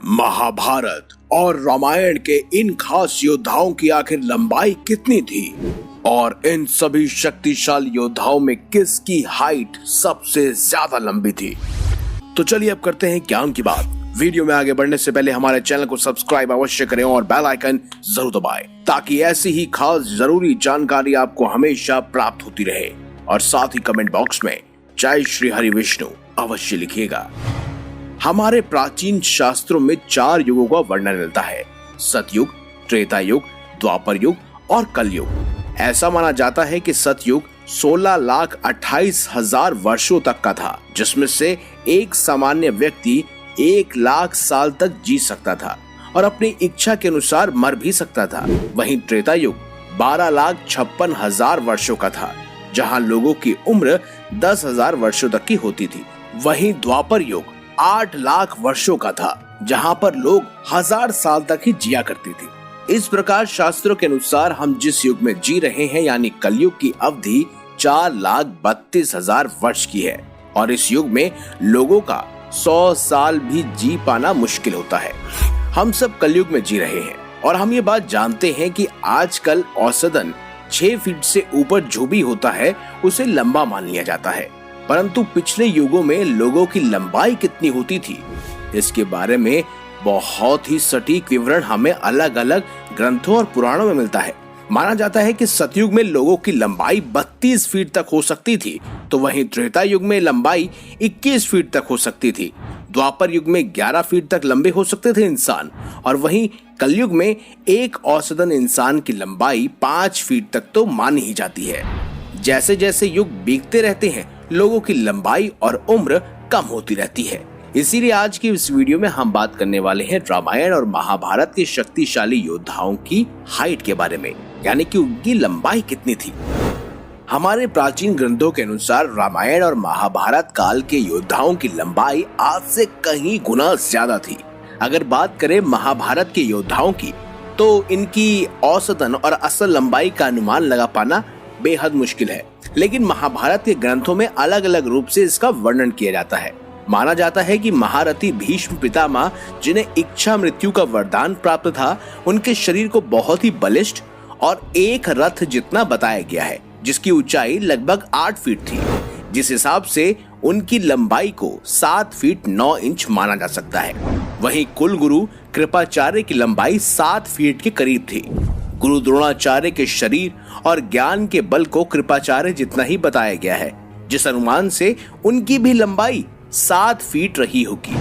महाभारत और रामायण के इन खास योद्धाओं की आखिर लंबाई कितनी थी और इन सभी शक्तिशाली योद्धाओं में किसकी हाइट सबसे ज्यादा लंबी थी। तो चलिए अब करते हैं ज्ञान की बात। वीडियो में आगे बढ़ने से पहले हमारे चैनल को सब्सक्राइब अवश्य करें और बेल आइकन जरूर दबाएं ताकि ऐसी ही खास जरूरी जानकारी आपको हमेशा प्राप्त होती रहे। और साथ ही कमेंट बॉक्स में जय श्री हरि विष्णु अवश्य लिखिएगा। हमारे प्राचीन शास्त्रों में 4 युगों का वर्णन मिलता है, सतयुग, त्रेता युग, द्वापर युग और कलयुग। ऐसा माना जाता है कि सतयुग 16,28,000 वर्षों तक का था, जिसमें से एक सामान्य व्यक्ति 1,00,000 साल तक जी सकता था और अपनी इच्छा के अनुसार मर भी सकता था। वहीं त्रेता युग 12,56,000 वर्षों का था, जहां लोगों की उम्र 10,000 वर्षों तक की होती थी। वहीं द्वापर युग 8,00,000 वर्षों का था, जहां पर लोग 1000 साल तक ही जिया करती थी। इस प्रकार शास्त्रों के अनुसार हम जिस युग में जी रहे हैं यानी कलयुग की अवधि 4,32,000 वर्ष की है और इस युग में लोगों का 100 साल भी जी पाना मुश्किल होता है। हम सब कलयुग में जी रहे हैं और हम ये बात जानते हैं कि आजकल औसतन 6 फीट से ऊपर जो भी होता है उसे लंबा मान लिया जाता है, परंतु पिछले युगों में लोगों की लंबाई कितनी होती थी इसके बारे में बहुत ही सटीक विवरण हमें अलग अलग ग्रंथों और पुराणों में मिलता है। माना जाता है कि सतयुग में लोगों की लंबाई 32 फीट तक हो सकती थी, तो वहीं त्रेता युग में लंबाई 21 फीट तक हो सकती थी। द्वापर युग में 11 फीट तक लंबे हो सकते थे इंसान और वहीं कलयुग में एक औसतन इंसान की लंबाई 5 फीट तक तो मानी ही जाती है। जैसे जैसे युग बीतते रहते हैं लोगों की लंबाई और उम्र कम होती रहती है। इसीलिए आज की इस वीडियो में हम बात करने वाले हैं रामायण और महाभारत के शक्तिशाली योद्धाओं की हाइट के बारे में, यानी कि उनकी लंबाई कितनी थी। हमारे प्राचीन ग्रंथों के अनुसार रामायण और महाभारत काल के योद्धाओं की लंबाई आज से कहीं गुना ज्यादा थी। अगर बात करें महाभारत के योद्धाओं की तो इनकी औसतन और असल लंबाई का अनुमान लगा पाना बेहद मुश्किल है, लेकिन महाभारत के ग्रंथों में अलग अलग रूप से इसका वर्णन किया जाता है। माना जाता है कि महारथी भीष्म पितामह, जिन्हें इच्छा मृत्यु का वरदान प्राप्त था, उनके शरीर को बहुत ही बलिष्ठ और एक रथ जितना बताया गया है, जिसकी ऊंचाई लगभग 8 फीट थी। जिस हिसाब से उनकी लंबाई को 7 फीट 9 इंच माना जा सकता है। वहीं कुल गुरु कृपाचार्य की लंबाई 7 फीट के करीब थी। गुरु द्रोणाचार्य के शरीर और ज्ञान के बल को कृपाचार्य जितना ही बताया गया है, जिस अनुमान से उनकी भी लंबाई 7 फीट रही होगी।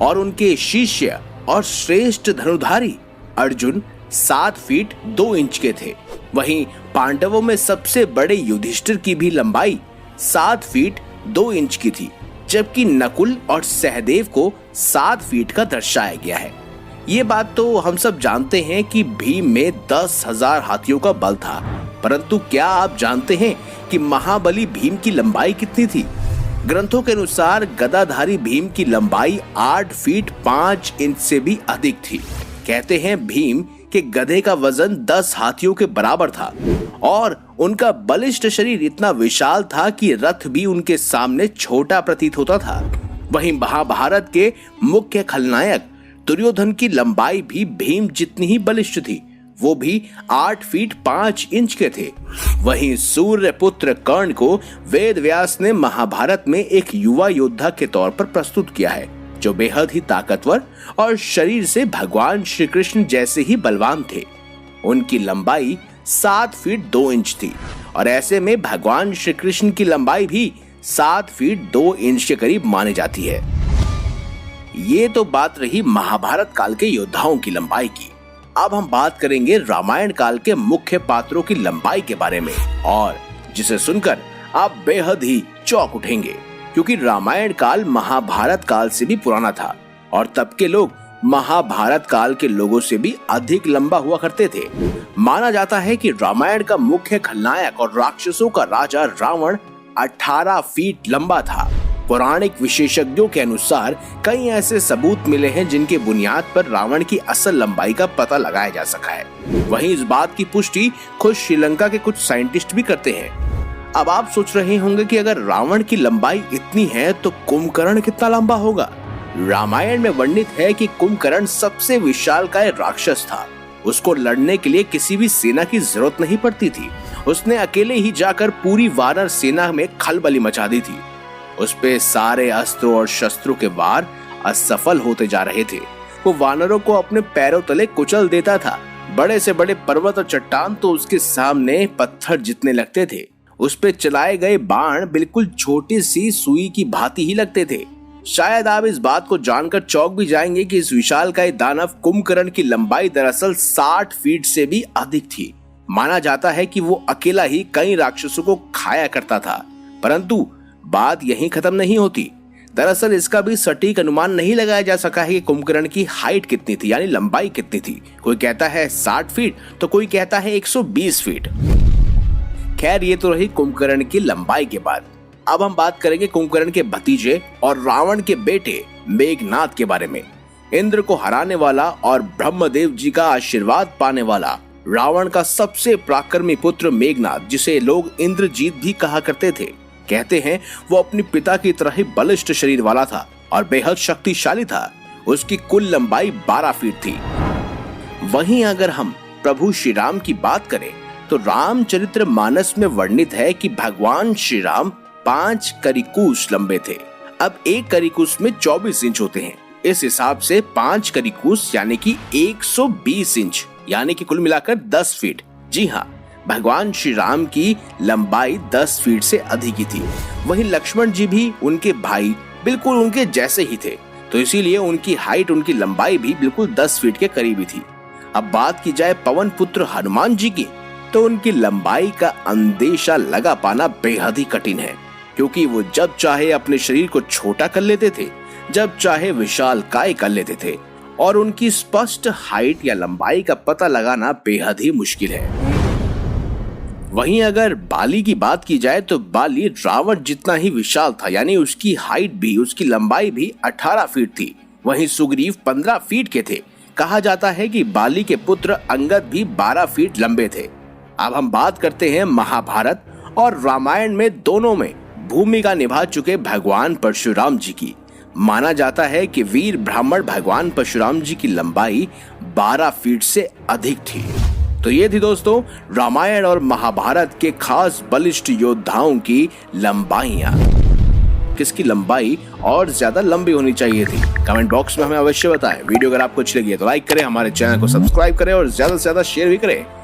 और उनके शिष्य और श्रेष्ठ धनुधारी अर्जुन 7 फीट 2 इंच के थे। वहीं पांडवों में सबसे बड़े युधिष्ठिर की भी लंबाई 7 फीट 2 इंच की थी, जबकि नकुल और सहदेव को 7 फीट का दर्शाया गया है। ये बात तो हम सब जानते हैं कि भीम में 10,000 हाथियों का बल था, परंतु क्या आप जानते हैं कि महाबली भीम की लंबाई कितनी थी? ग्रंथों के अनुसार गदाधारी भीम की लंबाई 8 फीट 5 इंच से भी अधिक थी। कहते हैं भीम के गधे का वजन 10 हाथियों के बराबर था और उनका बलिष्ठ शरीर इतना विशाल था कि रथ भी उनके सामने छोटा प्रतीत होता था। वहीं महाभारत के मुख्य खलनायक दुर्योधन की लंबाई भी भीम जितनी ही बलिष्ठ थी, वो भी 8 फीट 5 इंच के थे। वहीं सूर्य पुत्र कर्ण को वेद व्यास ने महाभारत में एक युवा योद्धा के तौर पर प्रस्तुत किया है, जो बेहद ही ताकतवर और शरीर से भगवान श्री कृष्ण जैसे ही बलवान थे। उनकी लंबाई 7 फीट 2 इंच थी और ऐसे में भगवान श्री कृष्ण की लंबाई भी 7 फीट 2 इंच के करीब मानी जाती है। ये तो बात रही महाभारत काल के योद्धाओं की लंबाई की। अब हम बात करेंगे रामायण काल के मुख्य पात्रों की लंबाई के बारे में, और जिसे सुनकर आप बेहद ही चौंक उठेंगे, क्योंकि रामायण काल महाभारत काल से भी पुराना था और तब के लोग महाभारत काल के लोगों से भी अधिक लंबा हुआ करते थे। माना जाता है कि रामायण का मुख्य खलनायक और राक्षसों का राजा रावण 18 फीट लंबा था। पौराणिक विशेषज्ञों के अनुसार कई ऐसे सबूत मिले हैं जिनके बुनियाद पर रावण की असल लंबाई का पता लगाया जा सका है। वहीं इस बात की पुष्टि खुद श्रीलंका के कुछ साइंटिस्ट भी करते हैं। अब आप सोच रहे होंगे कि अगर रावण की लंबाई इतनी है तो कुंभकर्ण कितना लंबा होगा। रामायण में वर्णित है कि कुंभकर्ण सबसे विशालकाय राक्षस था। उसको लड़ने के लिए किसी भी सेना की जरूरत नहीं पड़ती थी। उसने अकेले ही जाकर पूरी वानर सेना में खलबली मचा दी थी। उस पे सारे अस्त्रों और शस्त्रों के वार असफल होते जा रहे थे। वो वानरों को अपने पैरों तले कुचल देता था। बड़े से बड़े पर्वत और चट्टान तो उसके सामने पत्थर जितने लगते थे। उस पे चलाए गए बाण बिल्कुल छोटी सी सुई की भांति ही लगते थे। शायद आप इस बात को जानकर चौंक भी जाएंगे कि इस विशालकाय दानव कुंभकर्ण की लंबाई दरअसल 60 फीट से भी अधिक थी। माना जाता है कि वो अकेला ही कई राक्षसों को खाया करता था। परंतु बात यहीं खत्म नहीं होती। दरअसल इसका भी सटीक अनुमान नहीं लगाया जा सका है कि कुंभकर्ण की हाइट कितनी थी, यानी लंबाई कितनी थी। कोई कहता है 60 फीट तो कोई कहता है 120 फीट। खैर, ये तो रही कुंभकर्ण की लंबाई के बाद। अब हम बात करेंगे कुंभकर्ण के भतीजे और रावण के बेटे मेघनाद के बारे में। इंद्र को हराने वाला और ब्रह्मदेव जी का आशीर्वाद पाने वाला रावण का सबसे पराक्रमी पुत्र मेघनाद, जिसे लोग इंद्रजीत भी कहा करते थे। कहते हैं वो अपने पिता की तरह ही बलिष्ठ शरीर वाला था और बेहद शक्तिशाली था। उसकी कुल लंबाई 12 फीट थी। वहीं अगर हम प्रभु श्री राम की बात करें तो रामचरितमानस में वर्णित है कि भगवान श्री राम 5 करिकुस लंबे थे। अब एक करिकुस में 24 इंच होते हैं। इस हिसाब से 5 करिकुस यानी कि 120 इंच, यानी कि कुल मिलाकर 10 फीट। जी हाँ, भगवान श्री राम की लंबाई 10 फीट से अधिक ही थी। वहीं लक्ष्मण जी भी उनके भाई बिल्कुल उनके जैसे ही थे, तो इसीलिए उनकी हाइट, उनकी लंबाई भी बिल्कुल 10 फीट के करीब ही थी। अब बात की जाए पवन पुत्र हनुमान जी की, तो उनकी लंबाई का अंदेशा लगा पाना बेहद ही कठिन है, क्योंकि वो जब चाहे अपने शरीर को छोटा कर लेते थे, जब चाहे विशालकाय कर लेते थे, और उनकी स्पष्ट हाइट या लंबाई का पता लगाना बेहद ही मुश्किल है। वहीं अगर बाली की बात की जाए तो बाली रावण जितना ही विशाल था, यानी उसकी हाइट भी, उसकी लंबाई भी 18 फीट थी। वहीं सुग्रीव 15 फीट के थे। कहा जाता है कि बाली के पुत्र अंगद भी 12 फीट लंबे थे। अब हम बात करते हैं महाभारत और रामायण में दोनों में भूमिका निभा चुके भगवान परशुराम जी की। माना जाता है कि वीर ब्राह्मण भगवान परशुराम जी की लंबाई 12 फीट से अधिक थी। तो ये थी दोस्तों रामायण और महाभारत के खास बलिष्ठ योद्धाओं की लंबाइयां। किसकी लंबाई और ज्यादा लंबी होनी चाहिए थी? कमेंट बॉक्स में हमें अवश्य बताएं। वीडियो अगर आपको अच्छी लगी है तो लाइक करें, हमारे चैनल को सब्सक्राइब करें और ज्यादा से ज्यादा शेयर भी करें।